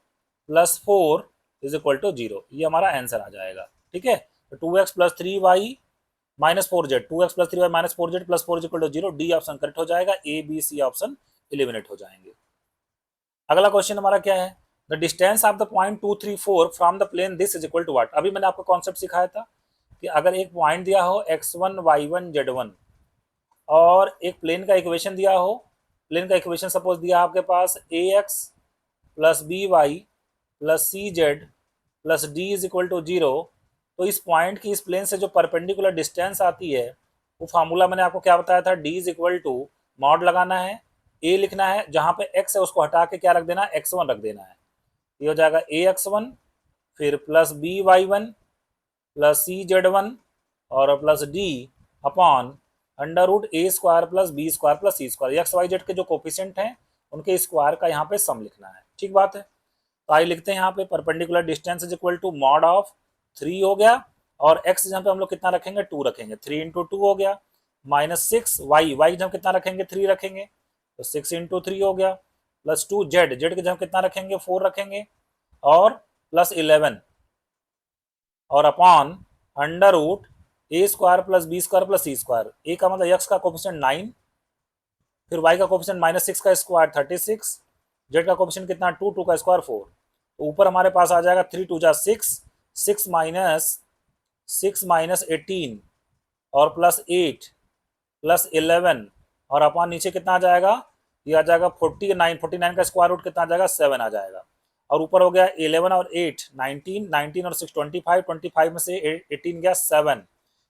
plus 4 is equal to 0, ये हमारा आंसर आ जाएगा। ठीक है, तो 2x plus 3y minus 4z, 2x plus 3y minus 4z plus 4 is equal to 0, D option correct हो जाएगा, A B C option eliminate हो जाएंगे। अगला क्वेश्चन हमारा क्या है, the distance of the point 2 3 4 from the plane this is equal to what. अभी मैंने आपको कॉन्सेप्ट सिखाया था कि अगर एक पॉइंट दिया हो x1 y1 z1 और एक प्लेन का इक्वेशन दिया हो, प्लेन का इक्वेशन सपोज दिया आपके पास ax plus by plus cz plus d is equal to 0, तो इस पॉइंट की इस प्लेन से जो परपेंडिकुलर डिस्टेंस आती है वो फार्मूला मैंने आपको क्या बताया था, d is equal to mod लगाना है, a लिखना है, जहाँ पे x है उसको हटा के क्या रख देना है, x1 रख देना है। ये हो जाएगा ax1 फिर प्लस by1 प्लस cz1 और plus d upon under root a square plus b square plus c square. X y z के जो कोफिशिएंट हैं उनके स्क्वायर का यहाँ पे सम लिखना है। ठीक बात है, तो आइए लिखते हैं यहाँ पे perpendicular distance is equal to mod of 3 हो गया और x जहाँ पे हम लोग कितना रखेंगे, 2 रखेंगे, 3 इंटू 2 हो गया माइनस 6 y जहाँ कितना रखेंगे, 3 रखेंगे तो 6 इंटू 3 हो गया प्लस 2 z के जहाँ कितना रखेंगे, 4 रखेंगे और प्लस 11 और upon under root a square plus b square plus c square. A का मतलब x का कोफिशिएंट 9, फिर y का कोफिशिएंट माइनस 6 का स्क्वायर 36, z का कोफिशिएंट कितना 2, 2 का स्क्वायर 4, तो ऊपर हमारे पास आ जाएगा 3 2 जा 6, 6 माइनस 18 और प्लस 8 प्लस 11 और अपॉन नीचे कितना आ जाएगा, ये आ जाएगा 49, 49 का स्क्वायर रूट कितना आ जाएगा, 7 आ जाएगा और ऊपर हो गया 11 और 8 19, 19 और 6 25, 25 में से 18 गया 7,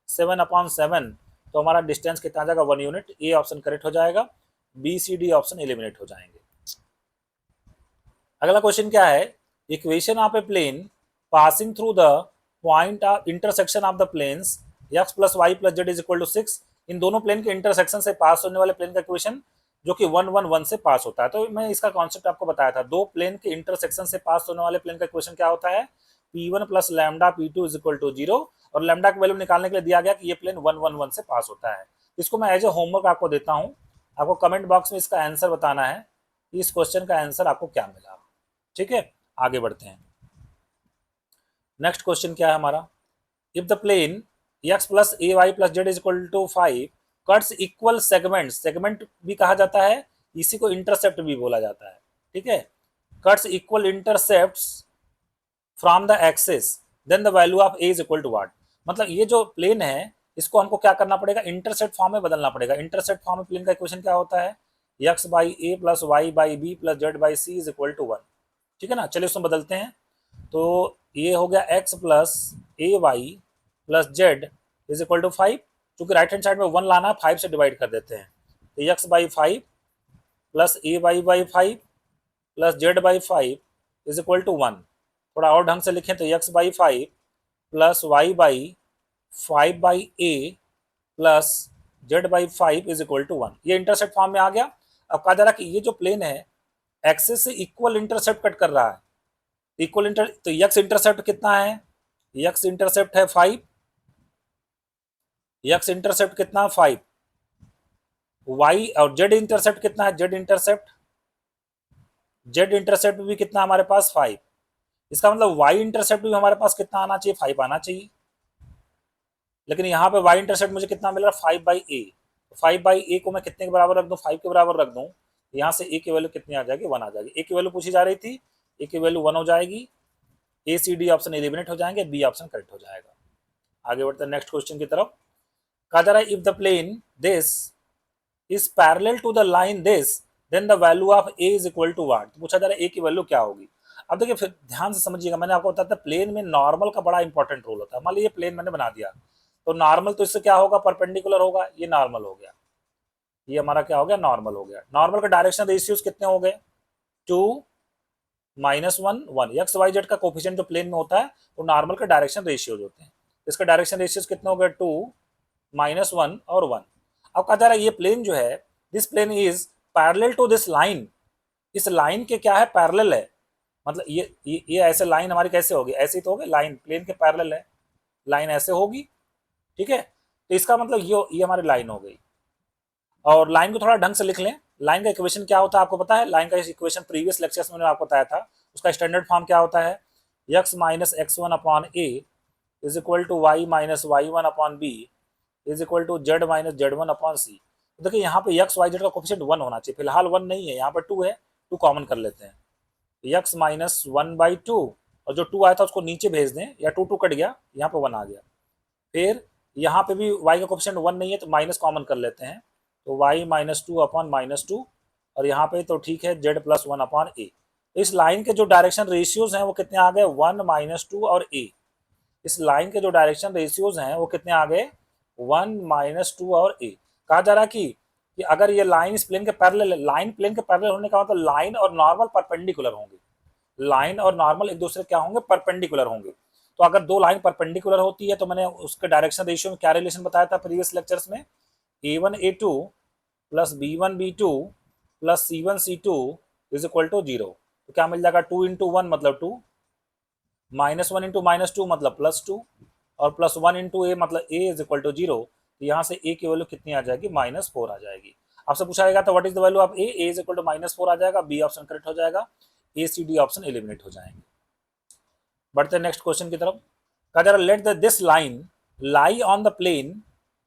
7 अपॉन 7, तो हमारा डिस्टेंस कितना आ जाएगा, 1 यूनिट। ए ऑप्शन करेक्ट हो जाएगा, B C D option eliminate हो जाएंगे। अगला क्वेश्चन क्या है, equation of a plane passing through the point of intersection of the planes x plus y plus z is equal to 6 इन दोनों plane के इंटरसेक्शन से पास होने वाले प्लेन का इक्वेशन जो कि 1 1 1 से पास होता है। तो मैं इसका कॉन्सेप्ट आपको बताया था, दो प्लेन के इंटरसेक्शन से पास होने वाले प्लेन का इक्वेशन क्या होता है, P1 plus lambda P2 is equal to 0, और लैम्डा की वैल्यू निकालने के लिए दिया गया कि ये प्लेन 1 1 1 से पास होता है। इसको मैं एज ए होमवर्क आपको देता हूँ, आपको कमेंट बॉक्स में इसका आंसर बताना है कि इस क्वेश्चन का आंसर आपको क्या मिला। ठीक है, आगे बढ़ते हैं। नेक्स्ट क्वेश्चन क्या है हमारा, if the plane x plus a y plus z is equal to 5 cuts equal segment, segment भी कहा जाता है, इसी को इंटरसेप्ट भी बोला जाता है। ठीक है, cuts equal intercepts from the axis then the value of a is equal to what. मतलब ये जो प्लेन है इसको हमको क्या करना पड़ेगा, इंटरसेप्ट फॉर्म में बदलना पड़ेगा। इंटरसेप्ट फॉर्म में प्लेन का इक्वेशन क्या होता है, x by a plus y by b plus Z by c is equal to 1। ठीक है ना, चलिए उसमें बदलते हैं। तो ये हो गया x plus a y plus z is equal to 5, चूंकि राइट हैंड साइड में 1 लाना है 5 से डिवाइड कर देते हैं, तो x by 5 plus a y by 5 plus Z by 5 is equal to 1। थोड़ा और ढंग से लिखें तो x by 5 plus y by 5 by a plus Z by 5 is equal to 1। ये इंटरसेप्ट फॉर्म में आ गया। अब कहा जा रहा है कि ये जो प्लेन है एक्सिस से इक्वल इंटरसेप्ट कट कर रहा है, इक्वल इंटर, तो x इंटरसेप्ट कितना है, x इंटरसेप्ट है 5, x इंटरसेप्ट कितना 5, y और z इंटरसेप्ट कितना है, z इंटरसेप्ट भी कितना हमारे पास 5। इसका मतलब y इंटरसेप्ट भी हमारे पास कितना आना चाहिए, 5 आना चाहिए। लेकिन यहाँ पे y इंटरसेप्ट मुझे कितना मिल रहा है, 5 बाई ए। 5 बाई ए को मैं कितने के बराबर रख दूं, 5 के बराबर रख दूं, यहाँ से a की वैल्यू कितनी आ जाएगी, 1 आ जाएगी। a की वैल्यू पूछी जा रही थी, a की वैल्यू 1 हो जाएगी, ए सी डी ऑप्शन एलिमिनेट हो जाएंगे, बी ऑप्शन करेक्ट हो जाएगा। आगे बढ़ते हैं नेक्स्ट क्वेश्चन की तरफ। कहा जा रहा है if the plane this is parallel to the line this then the value of a is equal to what. पूछा जा रहा है ए की वैल्यू क्या होगी। अब देखिए फिर ध्यान से समझिएगा, मैंने आपको बताया था प्लेन में नॉर्मल का बड़ा इंपॉर्टेंट रोल होता है। मान लीजिए प्लेन मैंने बना दिया, तो नॉर्मल तो इससे क्या होगा, परपेंडिकुलर होगा, ये नॉर्मल हो गया, ये हमारा क्या हो गया, नॉर्मल हो गया। नॉर्मल का डायरेक्शन रेशियोज कितने हो गए, 2 -1 1। एक्स वाई जेड का कोफिशिएंट जो प्लेन में होता है वो नॉर्मल के डायरेक्शन रेशियोज होते हैं। इसका डायरेक्शन रेशियोज कितने हो गए, 2 -1 और 1। अब कहा जा रहा है ये प्लेन जो है, this plane is parallel to this line, इस लाइन के क्या है, पैरेलल है। मतलब ये ऐसे लाइन हमारी कैसे होगी, ऐसे ही तो होगी, लाइन प्लेन के पैरेलल है, लाइन ऐसे होगी। ठीक है, तो इसका मतलब ये हमारी लाइन हो गई। और लाइन को थोड़ा ढंग से लिख लें, लाइन का इक्वेशन क्या होता है आपको पता है, लाइन का इक्वेशन प्रीवियस लेक्चर्स में मैंने आपको बताया था, उसका स्टैंडर्ड फॉर्म क्या होता है, x minus x1 upon a is equal to y minus y1 upon b is equal to z minus z1 upon c. तो देखिए यहाँ पे x y z का कोफिशिएंट 1 होना चाहिए, फिलहाल 1 नहीं है, यहाँ पर 2 है, 2 कॉमन कर लेते हैं, x माइनस 1/2, और जो 2 आया था उसको नीचे भेज दें, या 2 कट गया, यहाँ पे 1 आ गया। फिर यहाँ पे भी y का कोफिशिएंट 1 नहीं है तो माइनस कॉमन कर लेते हैं, तो y माइनस 2 अपॉन -2, और यहाँ पे तो ठीक है z प्लस 1 अपॉन ए। इस लाइन के जो डायरेक्शन रेशियोज हैं वो कितने आ गए, 1 -2 और a। इस लाइन के जो डायरेक्शन रेशियोज हैं वो कितने आ गए, 1 -2 और a। कहा जा रहा है कि अगर ये लाइन इस प्लेन के पैरेलल है, लाइन प्लेन के पैरेलल होने का मतलब लाइन और नॉर्मल परपेंडिकुलर होंगे, लाइन और नॉर्मल एक दूसरे क्या होंगे, परपेंडिकुलर होंगे। तो अगर दो लाइन परपेंडिकुलर होती है तो मैंने उसके डायरेक्शन रेशियो में क्या रिलेशन बताया था प्रीवियस लेक्चर्स में, a1 a2 plus b1 b2 plus c1 c2 is equal to 0। तो क्या मिल जाएगा, 2 इंटू 1 मतलब 2, -1 इंटू -2 मतलब +2, और +1 इंटू ए मतलब a इज इक्वल टू 0। तो यहाँ से a की वैल्यू कितनी आ जाएगी, -4 आ जाएगी। आपसे पूछा जाएगा तो what is the value of a is equal to -4 आ जाएगा, बी ऑप्शन करेक्ट हो जाएगा, A C D option eliminate हो जाएंगे। बढ़ते हैं नेक्स्ट क्वेश्चन की तरफ। कहा जा रहा है let this line lie on the plane,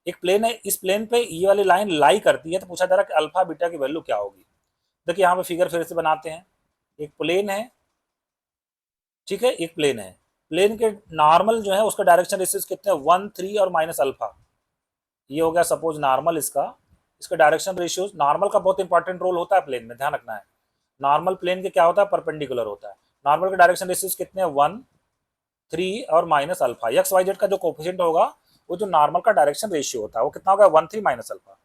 एक प्लेन है, इस प्लेन पे ये वाली लाइन लाई करती है, तो पूछा जा रहा है कि अल्फा बीटा की वैल्यू क्या होगी। देखिए यहाँ पे फिगर फिर से बनाते हैं, एक प्लेन है, ठीक है, एक प्लेन है, प्लेन के नॉर्मल जो है उसका डायरेक्शन रेशियोज कितने हैं, 1 3 और माइनस अल्फा। ये हो गया सपोज नॉर्मल, इसका डायरेक्शन रेशियोज, नॉर्मल का बहुत इंपॉर्टेंट रोल होता है प्लेन में, ध्यान रखना है। नॉर्मल प्लेन के क्या होता है, परपेंडिकुलर होता है। नॉर्मल के डायरेक्शन रेशियोज कितने हैं, 1 3 और minus alpha. X y z का जो कोफिशिएंट होगा वो जो नॉर्मल का डायरेक्शन रेशियो होता है वो कितना होगा, 1 3 माइनस अल्फा।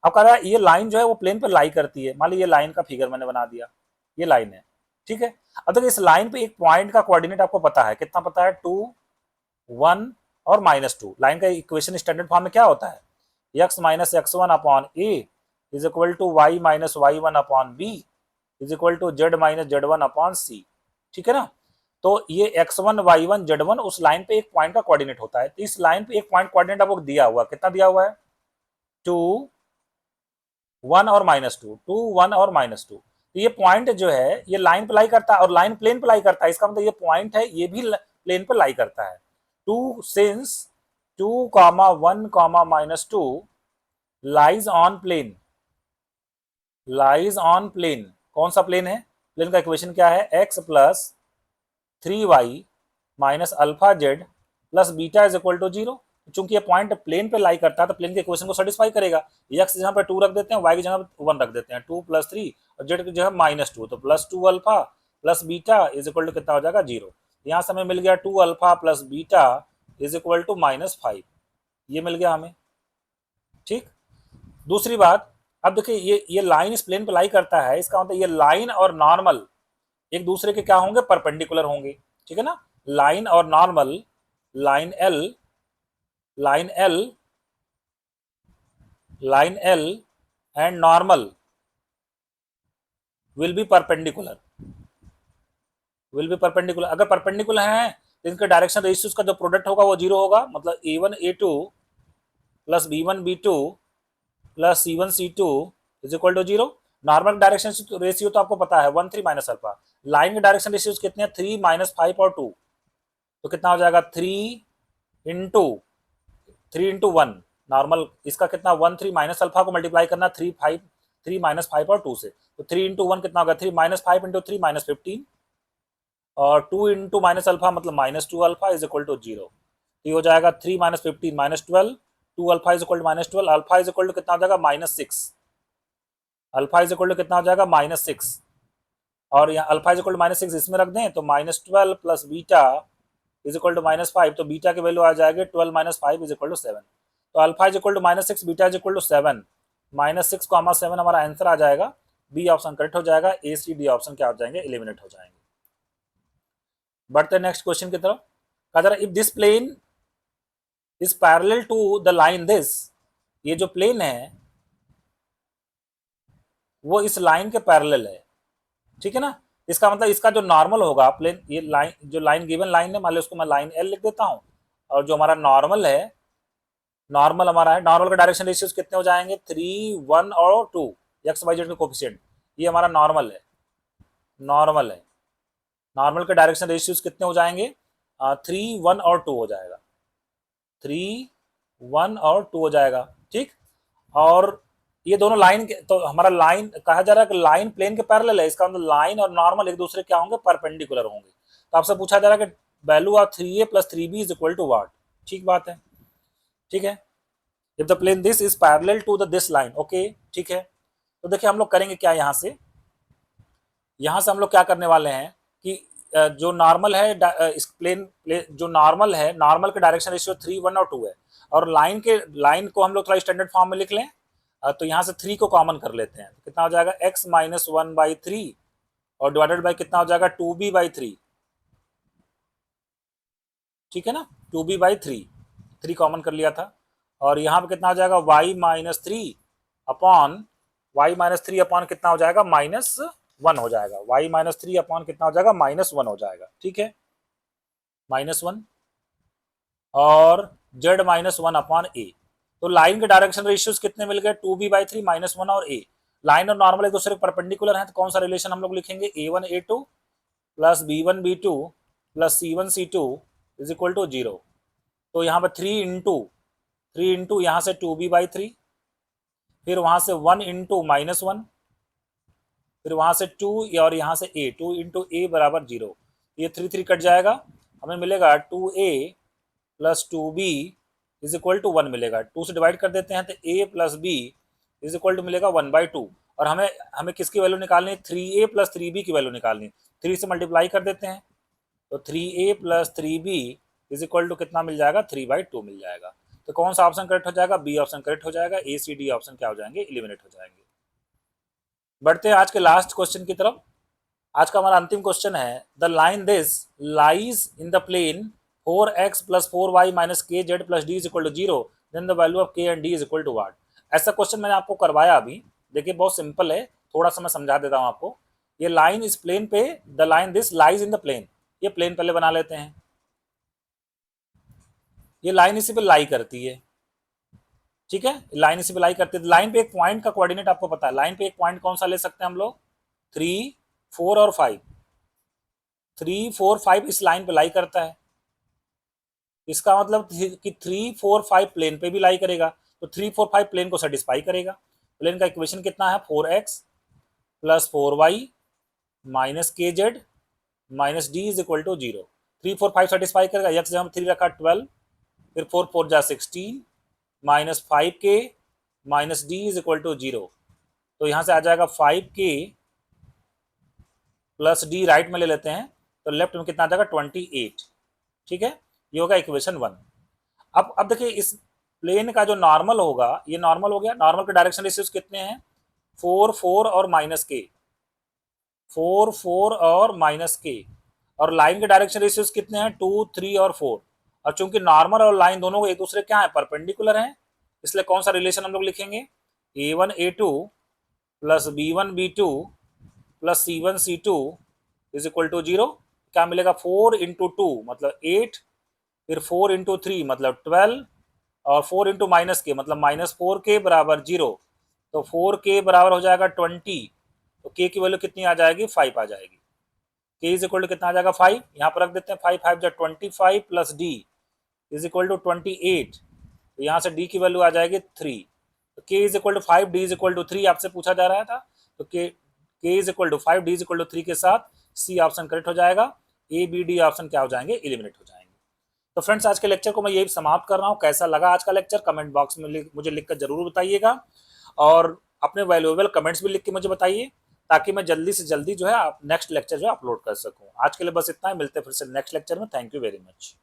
अब कह रहा है ये लाइन जो है वो प्लेन पे लाई करती है, मान ली ये लाइन का फिगर मैंने बना दिया, ये लाइन है, ठीक है। अब देखिए इस लाइन पे एक पॉइंट का कोऑर्डिनेट आपको पता है, कितना पता है, 2 1 और -2। लाइन का इक्वेशन स्टैंडर्ड फॉर्म में क्या होता है, x minus x one upon a is equal to y minus y one upon b is equal to z minus z one upon c. ठीक है ना। तो ये x1 y1 z1 उस लाइन पे एक पॉइंट का कोऑर्डिनेट होता है। तो इस लाइन पे एक पॉइंट कोऑर्डिनेट आपको दिया हुआ, कितना दिया हुआ है, 2 1 और -2, 2 1 और -2। तो ये पॉइंट जो है ये लाइन पे लाई करता है और लाइन प्लेन पे लाई करता है। इसका मतलब ये पॉइंट है ये भी प्लेन पे लाई करता है। 2 since 2 1 -2 lies on plane, lies on plane. कौन सा प्लेन है, प्लेन का इक्वेशन क्या है, x plus 3y minus alpha z plus beta is equal to 0। चूंकि ये पॉइंट प्लेन पे लाई करता है तो प्लेन के इक्वेशन को सेटिस्फाई करेगा। x की जगह पे 2 रख देते हैं, y की जगह पे 1 रख देते हैं, 2 + 3 और z की जगह -2, तो +2 alpha plus beta is equal to कितना हो जाएगा, 0। यहाँ से हमें मिल गया 2 alpha plus beta is equal to -5, ये मिल गया हमें। ठीक। दूसरी बात, अब देखिए ये लाइन इस प्लेन पे लाई करता है, इसका मतलब ये लाइन और नॉर्मल एक दूसरे के क्या होंगे, परपेंडिकुलर होंगे। ठीक है ना। लाइन और normal, line L, line L, line L and normal will be perpendicular, will be perpendicular. अगर परपेंडिकुलर हैं तो इनके डायरेक्शन रेशियोज का जो प्रोडक्ट होगा वो 0 होगा। मतलब a1 a2 plus b1 b2 plus c1 c2 is equal to 0। Normal direction ratio तो आपको पता है 1 3 माइनस अल्फा। लाइन के डायरेक्शन रेशियोज कितने हैं, 3 -5 और 2, तो कितना हो जाएगा 3 इंटू 1 नॉर्मल। इसका कितना 1 3 माइनस अल्फा को मल्टीप्लाई करना 3 -5 और 2 से, तो 3 इंटू 1 कितना होगा, 3 -5 इंटू 3 -15 और 2 इंटू माइनस अल्फा मतलब -2 अल्फा इज इक्वल टू 0। ये हो जाएगा 3 -15 -12, 2 alpha is equal to -12, alpha is equal to कितना हो जाएगा -6, अल्फा इज इक्वल टू कितना हो जाएगा -6 और यहाँ अल्फा इज इक्वल टू -6 इसमें रख दें तो -12 plus beta is equal to -5, तो बीटा की वैल्यू आ जाएगी 12 - 5 इज इक्वल टू 7। तो alpha is equal to -6, beta is equal to 7, -6 7 हमारा आंसर आ जाएगा। बी ऑप्शन करेक्ट हो जाएगा, ए सी डी ऑप्शन क्या हो जाएंगे, एलिमिनेट हो जाएंगे। बढ़ते नेक्स्ट क्वेश्चन की तरफ। कहा if this plane is parallel to the line this, ये जो प्लेन है वो इस लाइन के पैरेलल है। ठीक है ना। इसका मतलब इसका जो नॉर्मल होगा प्लेन, ये लाइन जो लाइन गिवन लाइन है, मान लो उसको मैं लाइन एल लिख देता हूं, और जो हमारा नॉर्मल है, नॉर्मल हमारा है, नॉर्मल के डायरेक्शन रेशियोज कितने हो जाएंगे, 3 1 और 2, एक्स वाई जेड के कोफिशिएंट, ये हमारा नॉर्मल है, नॉर्मल है। नॉर्मल के डायरेक्शन रेशियोज कितने हो जाएंगे, 3 1 और 2 हो जाएगा, 3 1 और 2 हो जाएगा। ठीक। और ये दोनों लाइन के, तो हमारा लाइन कहा जा रहा है कि लाइन प्लेन के पैरेलल है, इसका मतलब लाइन और नॉर्मल एक दूसरे क्या होंगे, परपेंडिकुलर होंगे। तो आपसे पूछा जा रहा है कि value of 3a + 3b is equal to what. ठीक बात है। ठीक है। If the plane this is parallel to the this line, okay ठीक है। तो देखिए हम लोग करेंगे क्या, यहाँ से हम लोग क्या करने वाले हैं कि जो नॉर्मल है इस प्लेन जो नॉर्मल है, नॉर्मल के डायरेक्शन रेशियो 3 1 और 2 है, और लाइन को हम लोग थोड़ा स्टैंडर्ड फॉर्म में लिख लें। तो यहाँ से 3 को कॉमन कर लेते हैं, तो कितना हो जाएगा x - 1/3 और डिवाइडेड बाई कितना हो जाएगा 2b/3। ठीक है ना, 2b/3, 3 कॉमन कर लिया था। और यहाँ पे कितना हो जाएगा y - 3 अपॉन कितना हो जाएगा -1 हो जाएगा, y - 3 अपॉन कितना हो जाएगा -1 हो जाएगा। ठीक है, -1 और z - 1 अपॉन a। तो लाइन के डायरेक्शन रेशियोज कितने मिल गए, 2b/3 -1 और a। लाइन और नॉर्मल एक दूसरे के परपेंडिकुलर हैं, तो कौन सा रिलेशन हम लोग लिखेंगे, a1 a2 plus b1 b2 plus c1 c2 is equal to 0। तो यहाँ पर 3 इंटू यहाँ से 2b/3, फिर वहाँ से 1 इंटू -1, फिर वहाँ से 2 और यहाँ से a, 2 इंटू a बराबर 0। ये 3 3 कट जाएगा, हमें मिलेगा 2a plus 2b is equal to 1 मिलेगा। 2 से डिवाइड कर देते हैं तो a plus b is equal to मिलेगा 1/2। और हमें किसकी वैल्यू निकालनी है, 3a प्लस 3b की वैल्यू निकालनी है। 3 से मल्टीप्लाई कर देते हैं तो 3a plus 3b is equal to कितना मिल जाएगा, 3/2 मिल जाएगा। तो कौन सा ऑप्शन करेक्ट हो जाएगा, बी ऑप्शन करेक्ट हो जाएगा, ए सी डी ऑप्शन क्या हो जाएंगे, एलिमिनेट हो जाएंगे। बढ़ते हैं आज के लास्ट क्वेश्चन की तरफ। आज का हमारा अंतिम क्वेश्चन है, the line this lies in the plane 4x + 4y - kz + d is equal to 0 then the value of k and d is equal to what. ऐसा क्वेश्चन मैंने आपको करवाया अभी, देखिए बहुत सिंपल है, थोड़ा सा मैं समझा देता हूँ आपको। ये लाइन इस प्लेन पे, the line this lies in the plane, ये प्लेन पहले बना लेते हैं, ये लाइन इसी पे लाई करती है, ठीक है, लाइन इसी पे लाई करती है। लाइन पे एक पॉइंट का कोऑर्डिनेट आपको पता है, लाइन पे एक पॉइंट कौन सा ले सकते हैं हम लोग, 3, 4 और 5। 3, 4, 5 इस लाइन पे लाई करता है, इसका मतलब कि 3, 4, 5 प्लेन पे भी लाई करेगा, तो 3, 4, 5 प्लेन को सेटिस्फाई करेगा। प्लेन का इक्वेशन कितना है, 4x plus 4y minus k z minus d is equal to 0। 3, 4, 5 satisfy करेगा, एक्स जब हम 3 रखा 12, फिर 4 4 जा 16 minus 5k minus d is equal to 0। तो यहाँ से आ जाएगा 5k प्लस डी, राइट में ले लेते हैं तो लेफ्ट में कितना आ जाएगा 28, ठीक है, ये होगा इक्वेशन 1। अब देखिए इस प्लेन का जो नॉर्मल होगा, ये नॉर्मल हो गया, नॉर्मल के डायरेक्शन रेशियोज कितने हैं, 4 4 और माइनस के, 4 4 और माइनस के, और लाइन के डायरेक्शन रेशियोज कितने हैं, 2 3 और 4। और चूंकि नॉर्मल और लाइन दोनों एक दूसरे क्या है, परपेंडिकुलर हैं, इसलिए कौन सा रिलेशन हम लोग लिखेंगे, a1 a2 plus b1 b2 plus c1 c2 is equal to 0। क्या मिलेगा, 4 इंटू 2 मतलब 8, फिर 4 इंटू 3 मतलब 12, और 4 इंटू माइनस के मतलब माइनस 4k बराबर 0। तो 4k बराबर हो जाएगा 20, तो k की वैल्यू कितनी आ जाएगी, 5 आ जाएगी। k इज इक्वल टू कितना आ जाएगा, 5, यहाँ पर रख देते हैं, 5 5 जा 25 plus d is equal to 28, तो यहाँ से d की वैल्यू आ जाएगी 3। तो k is equal to 5, d is equal to 3 आपसे पूछा जा रहा था, तो k is equal to 5, d is equal to 3 के साथ सी ऑप्शन करेक्ट हो जाएगा, ए बी डी ऑप्शन क्या हो जाएंगे, एलिमिनेट हो जाएंगे। तो फ्रेंड्स आज के लेक्चर को मैं यही समाप्त कर रहा हूँ। कैसा लगा आज का लेक्चर कमेंट बॉक्स में मुझे लिखकर जरूर बताइएगा, और अपने वैल्यूएबल कमेंट्स भी लिख के मुझे बताइए, ताकि मैं जल्दी से जल्दी जो है नेक्स्ट लेक्चर जो है अपलोड कर सकूँ। आज के लिए बस इतना ही, मिलते हैं फिर से नेक्स्ट लेक्चर में। Thank you very much.